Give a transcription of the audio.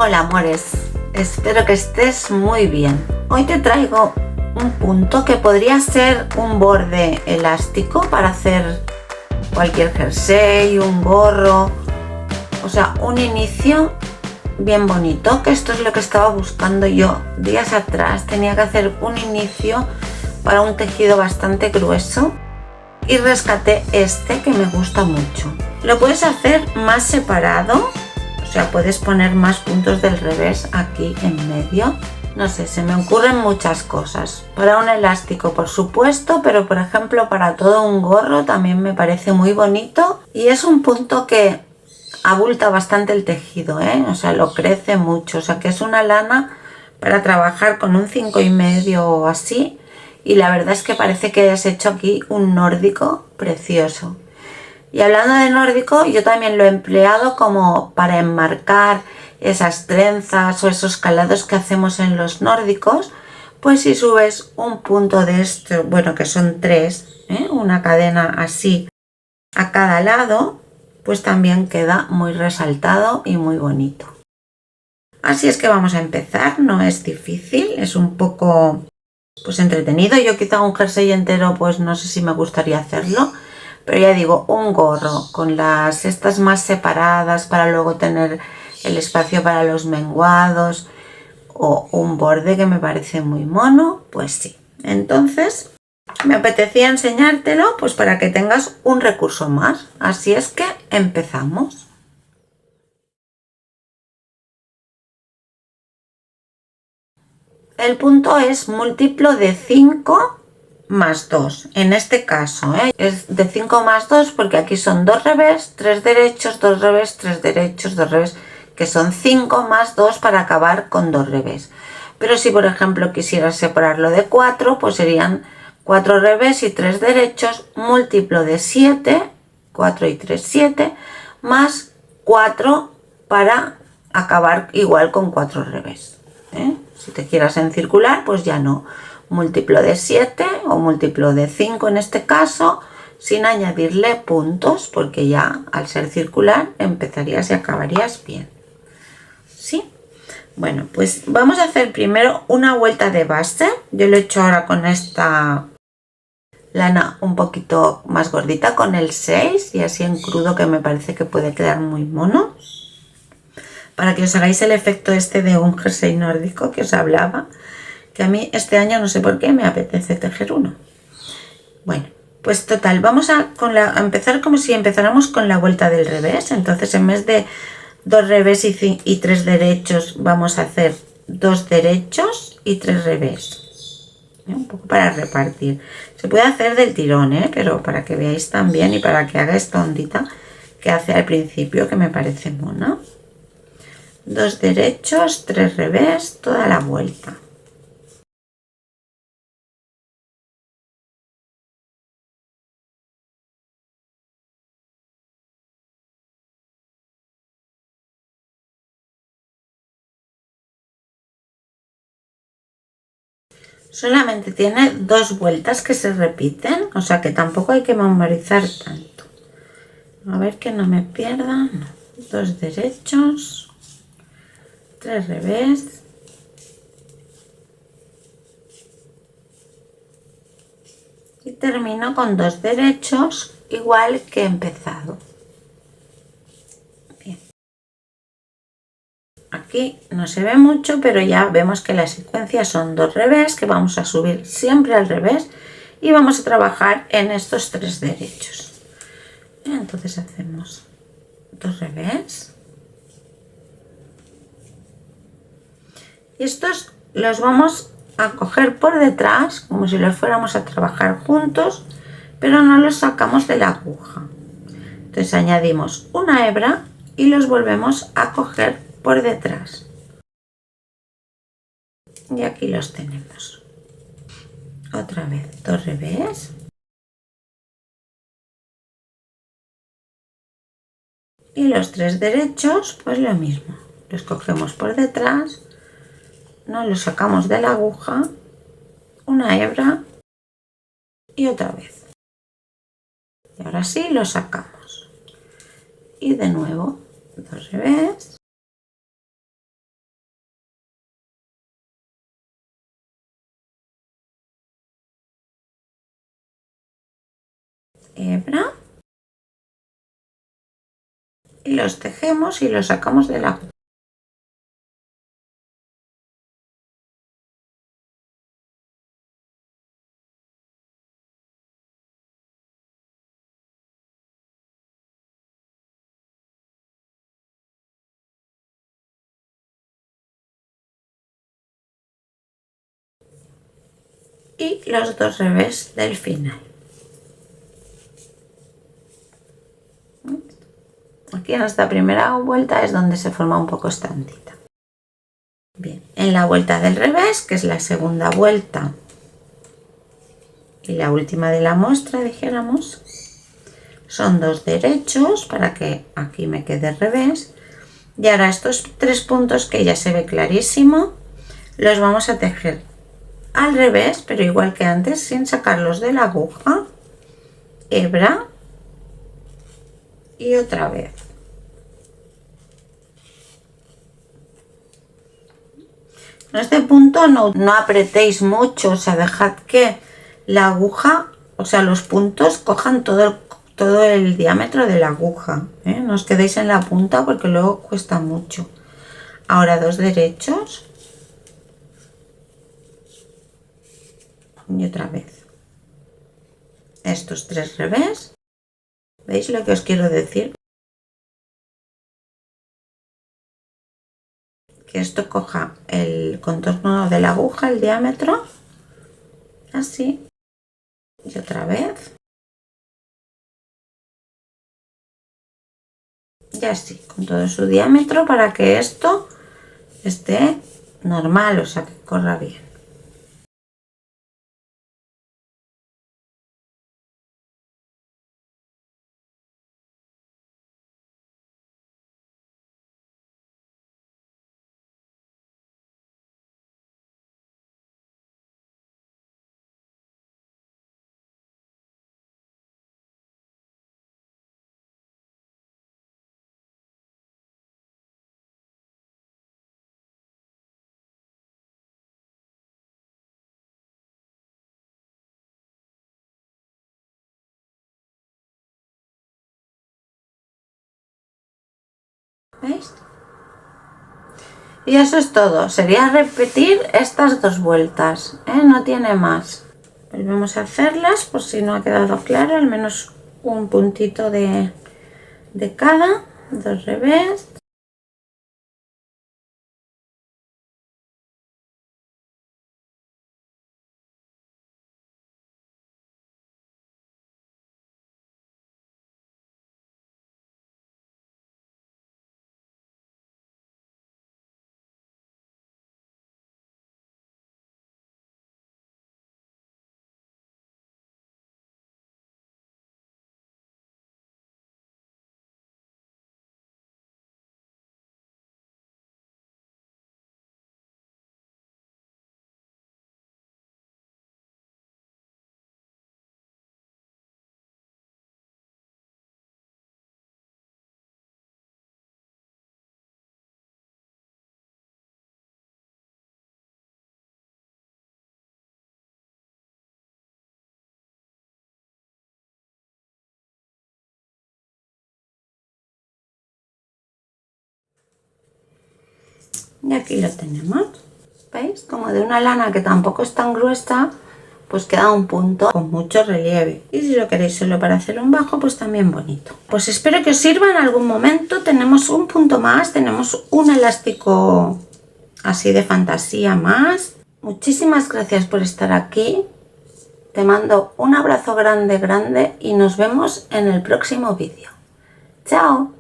Hola amores, espero que estés muy bien. Hoy te traigo un punto que podría ser un borde elástico para hacer cualquier jersey, un gorro, o sea, un inicio bien bonito, que esto es lo que estaba buscando yo días atrás. Tenía que hacer un inicio para un tejido bastante grueso y rescaté este que me gusta mucho. Lo puedes hacer más separado, o sea, puedes poner más puntos del revés aquí en medio. No sé, se me ocurren muchas cosas. Para un elástico, por supuesto, pero por ejemplo para todo un gorro también me parece muy bonito. Y es un punto que abulta bastante el tejido, o sea, lo crece mucho. O sea, que es una lana para trabajar con un 5,5 o así. Y la verdad es que parece que has hecho aquí un nórdico precioso. Y hablando de nórdico, yo también lo he empleado como para enmarcar esas trenzas o esos calados que hacemos en los nórdicos. Pues si subes un punto de esto, bueno, que son 3, una cadena así a cada lado, pues también queda muy resaltado y muy bonito. Así es que vamos a empezar, no es difícil, es un poco pues entretenido. Yo quizá un jersey entero pues no sé si me gustaría hacerlo, pero ya digo, un gorro con las estas más separadas para luego tener el espacio para los menguados, o un borde que me parece muy mono, pues sí. Entonces me apetecía enseñártelo pues para que tengas un recurso más. Así es que empezamos. El punto es múltiplo de 5 más 2. En este caso, es de 5 más 2 porque aquí son 2 revés, 3 derechos, 2 revés, 3 derechos, 2 revés, que son 5 más 2 para acabar con 2 revés. Pero si por ejemplo quisieras separarlo de 4, pues serían 4 revés y 3 derechos, múltiplo de 7, 4 y 3, 7, más 4 para acabar igual con 4 revés. Si te quieras en circular, pues ya no. Múltiplo de 7 o múltiplo de 5 en este caso, sin añadirle puntos, porque ya al ser circular empezarías y acabarías bien. ¿Sí? Bueno, pues vamos a hacer primero una vuelta de base. Yo lo he hecho ahora con esta lana un poquito más gordita, con el 6, y así en crudo, que me parece que puede quedar muy mono. Para que os hagáis el efecto este de un jersey nórdico que os hablaba, que a mí este año no sé por qué me apetece tejer uno. Bueno, pues total, vamos a empezar como si empezáramos con la vuelta del revés. Entonces en vez de 2 revés y 3 derechos, vamos a hacer 2 derechos y 3 revés. Un poco para repartir. Se puede hacer del tirón, pero para que veáis también y para que haga esta ondita que hace al principio, que me parece mona. 2 derechos, 3 revés, toda la vuelta. Solamente tiene 2 vueltas que se repiten, o sea que tampoco hay que memorizar tanto. A ver que no me pierda. No. 2 derechos, 3 revés. Y termino con 2 derechos, igual que he empezado. Bien. Aquí no se ve mucho, pero ya vemos que la secuencia son 2 revés, que vamos a subir siempre al revés, y vamos a trabajar en estos 3 derechos. Entonces hacemos 2 revés. Y estos los vamos a coger por detrás, como si los fuéramos a trabajar juntos, pero no los sacamos de la aguja. Entonces añadimos una hebra y los volvemos a coger por detrás. Y aquí los tenemos. Otra vez 2 revés. Y los 3 derechos, pues lo mismo. Los cogemos por detrás, no los sacamos de la aguja, una hebra y otra vez. Y ahora sí los sacamos. Y de nuevo 2 revés. hebra y los tejemos y los sacamos de la aguja. Y los dos revés del final. Aquí en esta primera vuelta es donde se forma un poco esta ondita. Bien, en la vuelta del revés, que es la segunda vuelta y la última de la muestra, dijéramos, son dos derechos para que aquí me quede revés. Y ahora estos 3 puntos, que ya se ve clarísimo, los vamos a tejer al revés, pero igual que antes, sin sacarlos de la aguja, hebra y otra vez. En este punto no apretéis mucho, o sea, dejad que la aguja, o sea, los puntos cojan todo el diámetro de la aguja, ¿eh? No os quedéis en la punta porque luego cuesta mucho. Ahora dos derechos y otra vez estos 3 revés. ¿Veis lo que os quiero decir? Que esto coja el contorno de la aguja, el diámetro, así, y otra vez, y así, con todo su diámetro, para que esto esté normal, o sea, que corra bien. ¿Veis? Y eso es todo. Sería repetir estas 2 vueltas, ¿eh? No tiene más. Volvemos a hacerlas por si no ha quedado claro, al menos un puntito de cada, 2 revés. Y aquí lo tenemos. ¿Veis? Como de una lana que tampoco es tan gruesa, pues queda un punto con mucho relieve. Y si lo queréis solo para hacer un bajo, pues también bonito. Pues espero que os sirva en algún momento. Tenemos un punto más, tenemos un elástico así de fantasía más. Muchísimas gracias por estar aquí. Te mando un abrazo grande y nos vemos en el próximo vídeo. ¡Chao!